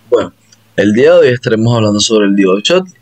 Bueno, el día de hoy estaremos hablando sobre el diodo Schottky.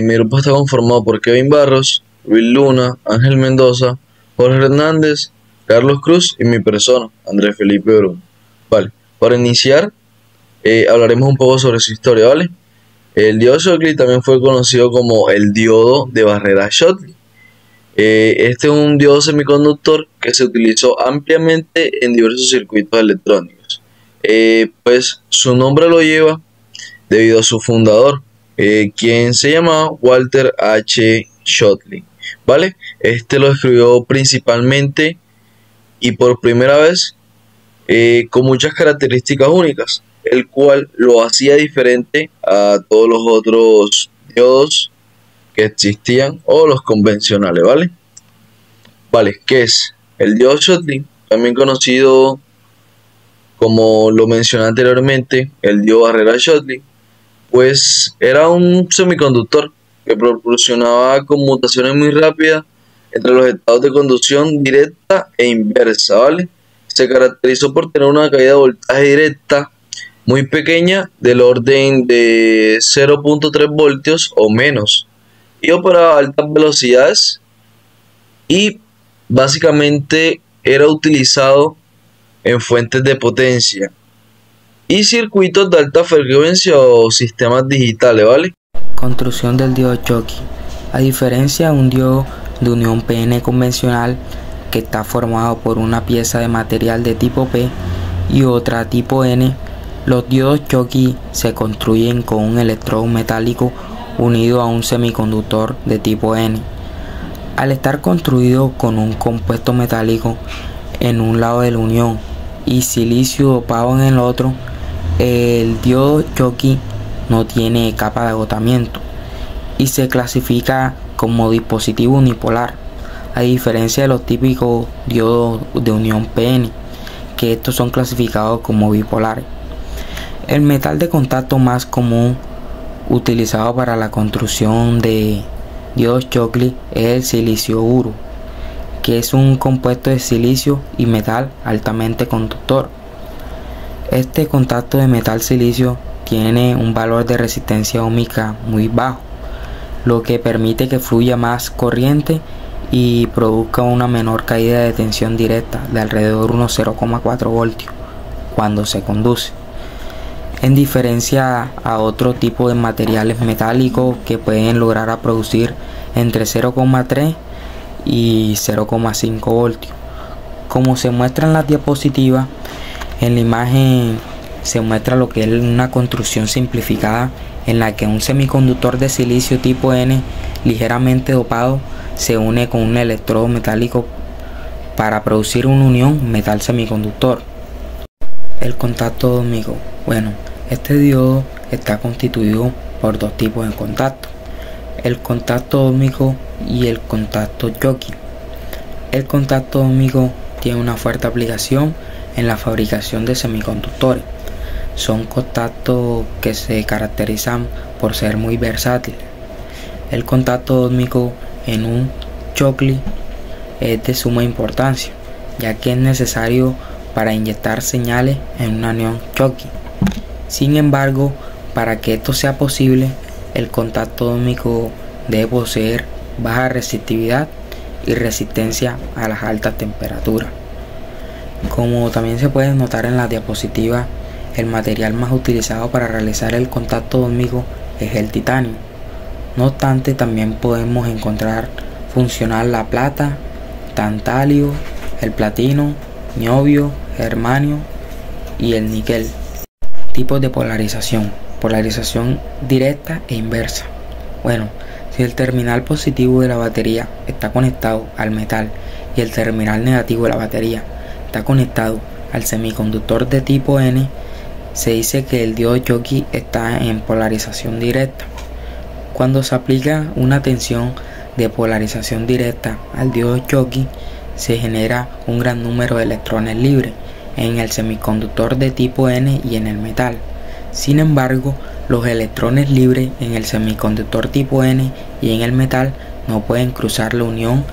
Mi grupo está conformado por Kevin Barros, Luis Luna, Ángel Mendoza, Jorge Hernández, Carlos Cruz y mi persona, Andrés Felipe Bruno. Vale, para iniciar hablaremos un poco sobre su historia, ¿vale? El diodo Schottky también fue conocido como el diodo de barrera Schottky. Este es un diodo semiconductor que se utilizó ampliamente en diversos circuitos electrónicos. Pues su nombre lo lleva debido a su fundador, quien se llamaba Walter H. Schottky, ¿vale? Este lo escribió principalmente y por primera vez con muchas características únicas, el cual lo hacía diferente a todos los otros diodos que existían o los convencionales, ¿vale? Vale, ¿qué es? El diodo Schottky, también conocido como lo mencioné anteriormente, el diodo barrera Schottky, pues era un semiconductor que proporcionaba conmutaciones muy rápidas entre los estados de conducción directa e inversa, ¿vale? Se caracterizó por tener una caída de voltaje directa muy pequeña del orden de 0.3 voltios o menos, y operaba a altas velocidades y básicamente era utilizado en fuentes de potencia y circuitos de alta frecuencia o sistemas digitales, ¿vale? Construcción del diodo Schottky. A diferencia de un diodo de unión PN convencional que está formado por una pieza de material de tipo P y otra tipo N, los diodos Schottky se construyen con un electrodo metálico unido a un semiconductor de tipo N. Al estar construido con un compuesto metálico en un lado de la unión y silicio dopado en el otro, el diodo Schottky no tiene capa de agotamiento y se clasifica como dispositivo unipolar, a diferencia de los típicos diodos de unión PN, que estos son clasificados como bipolares. El metal de contacto más común utilizado para la construcción de diodos Schottky es el silicio uro, que es un compuesto de silicio y metal altamente conductor. Este contacto de metal-silicio tiene un valor de resistencia ohmica muy bajo, lo que permite que fluya más corriente y produzca una menor caída de tensión directa de alrededor de unos 0,4 voltios cuando se conduce, en diferencia a otro tipo de materiales metálicos que pueden lograr a producir entre 0,3 y 0,5 voltios. Como se muestra en la diapositiva, en la imagen se muestra lo que es una construcción simplificada en la que un semiconductor de silicio tipo N ligeramente dopado se une con un electrodo metálico para producir una unión metal semiconductor. El contacto óhmico. Bueno, este diodo está constituido por dos tipos de contacto: el contacto óhmico y el contacto Schottky. El contacto óhmico tiene una fuerte aplicación en la fabricación de semiconductores. Son contactos que se caracterizan por ser muy versátiles. El contacto óhmico en un Schottky es de suma importancia, ya que es necesario para inyectar señales en una unión Schottky. Sin embargo, para que esto sea posible, el contacto óhmico debe poseer baja resistividad y resistencia a las altas temperaturas. Como también se puede notar en la diapositiva, el material más utilizado para realizar el contacto óhmico es el titanio. No obstante, también podemos encontrar funcional la plata, tantalio, el platino, niobio, germanio y el níquel. Tipos de polarización. Polarización directa e inversa. Bueno, si el terminal positivo de la batería está conectado al metal y el terminal negativo de la batería está conectado al semiconductor de tipo N, se dice que el diodo Schottky está en polarización directa. Cuando se aplica una tensión de polarización directa al diodo Schottky, se genera un gran número de electrones libres en el semiconductor de tipo N y en el metal. Sin embargo, los electrones libres en el semiconductor tipo N y en el metal no pueden cruzar la unión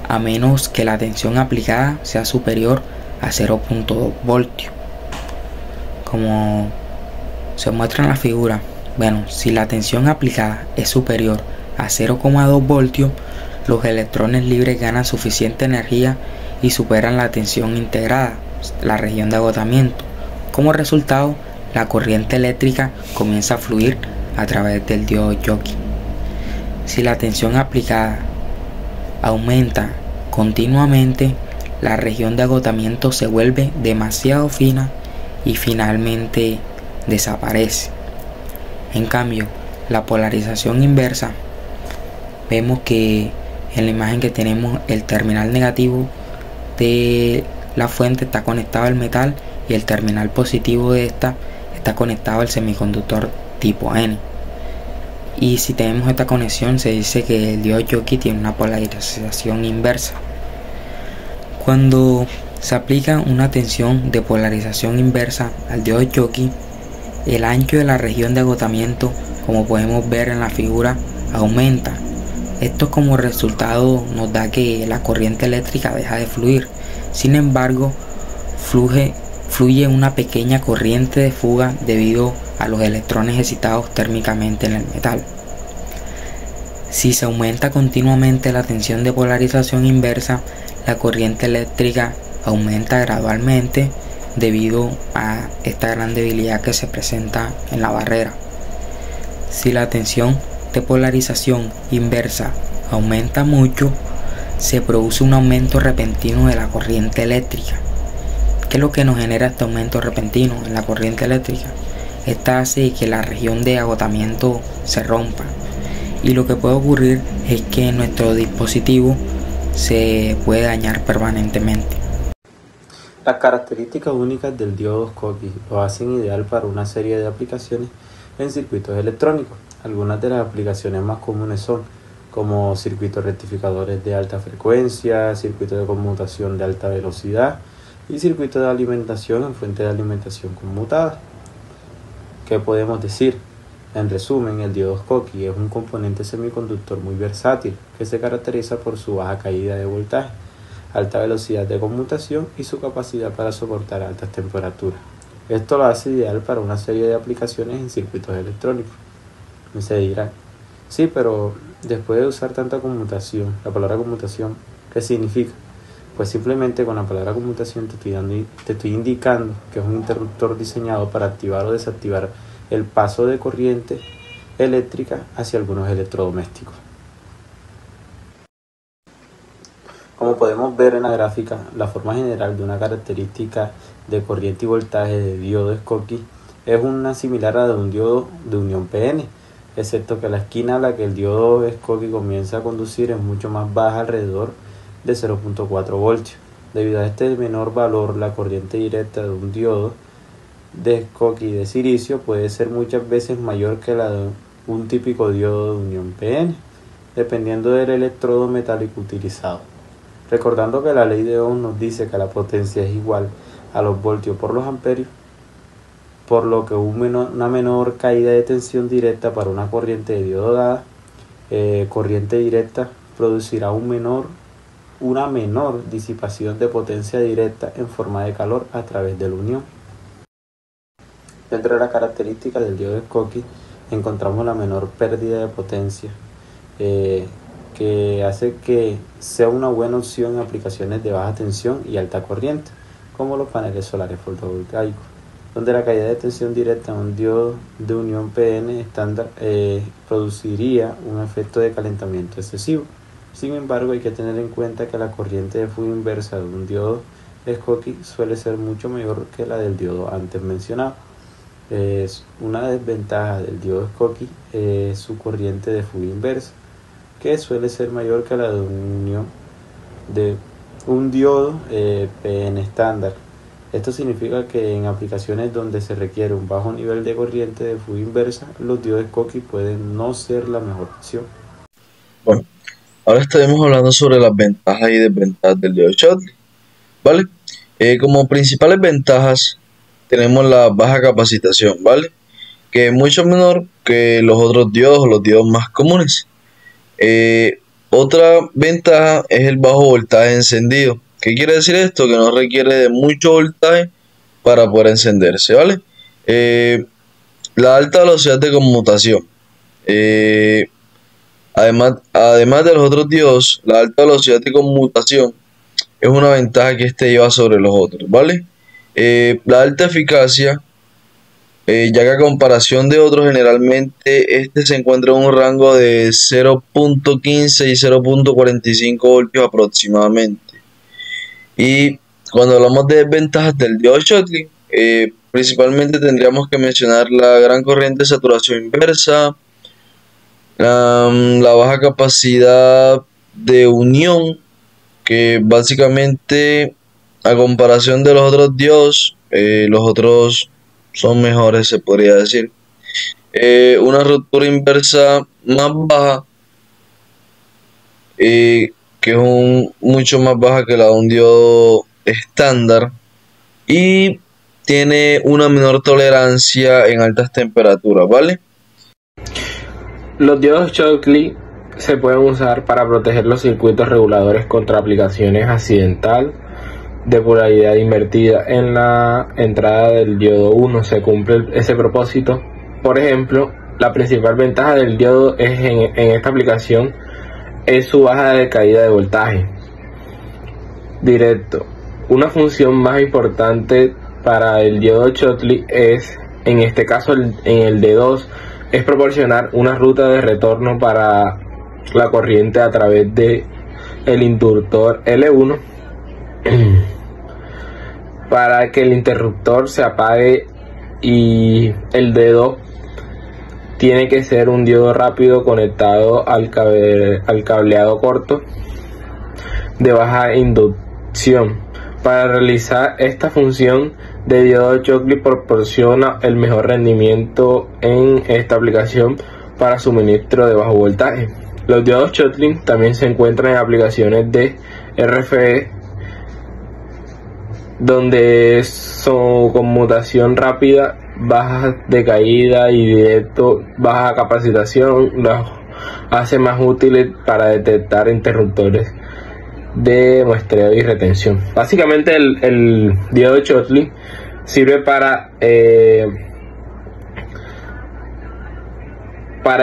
a menos que la tensión aplicada sea superior a 0.2 voltios. Como Se muestra en la figura. Bueno, si la tensión aplicada es superior a 0,2 voltios, los electrones libres ganan suficiente energía y superan la tensión integrada, la región de agotamiento. Como resultado, la corriente eléctrica comienza a fluir a través del diodo Schottky. Si la tensión aplicada aumenta continuamente, la región de agotamiento se vuelve demasiado fina y finalmente desaparece. En cambio, la polarización inversa, vemos que en la imagen que tenemos el terminal negativo de la fuente está conectado al metal y el terminal positivo de esta está conectado al semiconductor tipo N. Y si tenemos esta conexión, se dice que el diodo Schottky tiene una polarización inversa. Cuando se aplica una tensión de polarización inversa al diodo Schottky, el ancho de la región de agotamiento, como podemos ver en la figura, aumenta. Esto como resultado nos da que la corriente eléctrica deja de fluir. Sin embargo, fluye una pequeña corriente de fuga debido a los electrones excitados térmicamente en el metal. Si se aumenta continuamente la tensión de polarización inversa, la corriente eléctrica aumenta gradualmente debido a esta gran debilidad que se presenta en la barrera. Si la tensión de polarización inversa aumenta mucho, se produce un aumento repentino de la corriente eléctrica. ¿Qué es lo que nos genera este aumento repentino en la corriente eléctrica? Esta hace que la región de agotamiento se rompa, y lo que puede ocurrir es que nuestro dispositivo se puede dañar permanentemente. Las características únicas del diodo Schottky lo hacen ideal para una serie de aplicaciones en circuitos electrónicos. Algunas de las aplicaciones más comunes son como circuitos rectificadores de alta frecuencia, circuitos de conmutación de alta velocidad y circuitos de alimentación en fuente de alimentación conmutada. ¿Qué podemos decir? En resumen, el diodo Schottky es un componente semiconductor muy versátil que se caracteriza por su baja caída de voltaje, alta velocidad de conmutación y su capacidad para soportar altas temperaturas. Esto lo hace ideal para una serie de aplicaciones en circuitos electrónicos. Y se dirá, sí, pero después de usar tanta conmutación, la palabra conmutación, ¿qué significa? Pues simplemente con la palabra conmutación te estoy indicando que es un interruptor diseñado para activar o desactivar el paso de corriente eléctrica hacia algunos electrodomésticos. Como podemos ver en la gráfica, la forma general de una característica de corriente y voltaje de diodo Schottky es una similar a la de un diodo de unión PN, excepto que la esquina a la que el diodo Schottky comienza a conducir es mucho más baja, alrededor de 0.4 voltios. Debido a este menor valor, la corriente directa de un diodo de Schottky de silicio puede ser muchas veces mayor que la de un típico diodo de unión PN, dependiendo del electrodo metálico utilizado. Recordando que la ley de Ohm nos dice que la potencia es igual a los voltios por los amperios, por lo que una menor caída de tensión directa para una corriente de diodo dada, corriente directa producirá una menor disipación de potencia directa en forma de calor a través de la unión. Dentro de las características del diodo Schottky encontramos la menor pérdida de potencia, que hace que sea una buena opción en aplicaciones de baja tensión y alta corriente, como los paneles solares fotovoltaicos, donde la caída de tensión directa en un diodo de unión PN estándar produciría un efecto de calentamiento excesivo. Sin embargo, hay que tener en cuenta que la corriente de fuga inversa de un diodo Schottky suele ser mucho mayor que la del diodo antes mencionado. Es una desventaja del diodo Schottky su corriente de fuga inversa, que suele ser mayor que la de un diodo PN estándar. Esto significa que en aplicaciones donde se requiere un bajo nivel de corriente de fuga inversa, los diodos Schottky pueden no ser la mejor opción. Bueno, ahora estaremos hablando sobre las ventajas y desventajas del diodo Schottky, ¿vale? Como principales ventajas tenemos la baja capacitación, ¿vale? Que es mucho menor que los otros diodos o los diodos más comunes. Otra ventaja es el bajo voltaje encendido. ¿Qué quiere decir esto? Que no requiere de mucho voltaje para poder encenderse, ¿vale? La alta velocidad de conmutación. Además de los otros diodos, la alta velocidad de conmutación es una ventaja que este lleva sobre los otros, ¿vale? La alta eficacia, ya que a comparación de otros, generalmente este se encuentra en un rango de 0.15 y 0.45 voltios aproximadamente. Y cuando hablamos de desventajas del diodo Schottky, principalmente tendríamos que mencionar la gran corriente de saturación inversa, la baja capacidad de unión, que básicamente a comparación de los otros diodos, los otros son mejores, se podría decir. Una ruptura inversa más baja, que es mucho más baja que la de un diodo estándar, y tiene una menor tolerancia en altas temperaturas, ¿vale? Los diodos Schottky se pueden usar para proteger los circuitos reguladores contra aplicaciones accidental de polaridad invertida. En la entrada del diodo 1 se cumple ese propósito. Por ejemplo, la principal ventaja del diodo es en esta aplicación es su baja de caída de voltaje directo. Una función más importante para el diodo Schottky es, en este caso en el D2, es proporcionar una ruta de retorno para la corriente a través de el inductor L1 para que el interruptor se apague, y el D2 tiene que ser un diodo rápido conectado al cableado corto de baja inducción. Para realizar esta función de diodo Schottky proporciona el mejor rendimiento en esta aplicación para suministro de bajo voltaje. Los diodos Schottky también se encuentran en aplicaciones de RFE, donde su conmutación rápida, baja de caída y directo, baja capacitación, los hace más útiles para detectar interruptores de muestreo y retención. Básicamente el diodo Schottky sirve para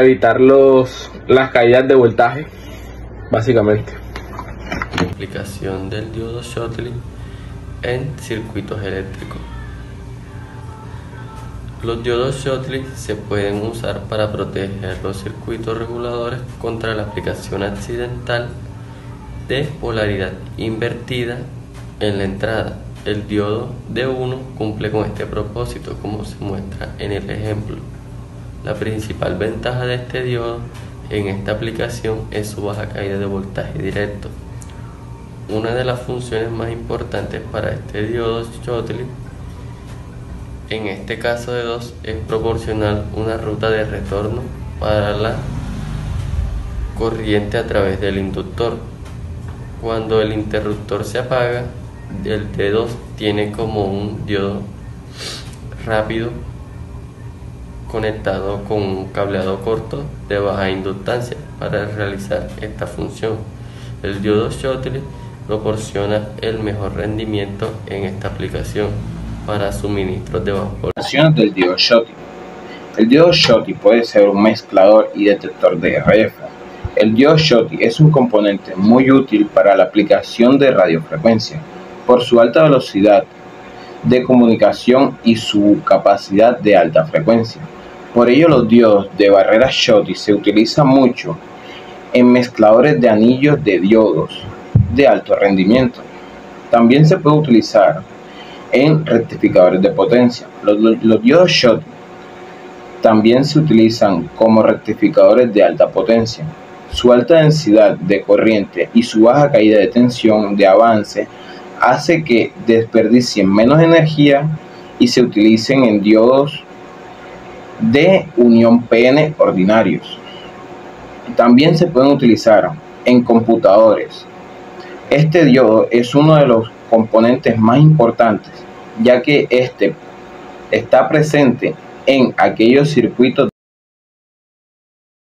evitar las caídas de voltaje, básicamente. Aplicación del diodo Schottky en circuitos eléctricos. Los diodos Schottky se pueden usar para proteger los circuitos reguladores contra la aplicación accidental de polaridad invertida en la entrada. El diodo D1 cumple con este propósito, como se muestra en el ejemplo. La principal ventaja de este diodo en esta aplicación es su baja caída de voltaje directo. Una de las funciones más importantes para este diodo Schottky, en este caso de 2, es proporcionar una ruta de retorno para la corriente a través del inductor. Cuando el interruptor se apaga, el D2 tiene como un diodo rápido conectado con un cableado corto de baja inductancia para realizar esta función. El diodo Schottky proporciona el mejor rendimiento en esta aplicación para suministros de bajo voltaje. Del diodo Schottky. El diodo Schottky puede ser un mezclador y detector de RF. El diodo Schottky es un componente muy útil para la aplicación de radiofrecuencia por su alta velocidad de comunicación y su capacidad de alta frecuencia. Por ello, los diodos de barrera Schottky se utilizan mucho en mezcladores de anillos de diodos de alto rendimiento. También se puede utilizar en rectificadores de potencia. Los diodos Schottky también se utilizan como rectificadores de alta potencia. Su alta densidad de corriente y su baja caída de tensión de avance hace que desperdicien menos energía y se utilicen en diodos de unión PN ordinarios. También se pueden utilizar en computadores. Este diodo es uno de los componentes más importantes, ya que este está presente en aquellos circuitos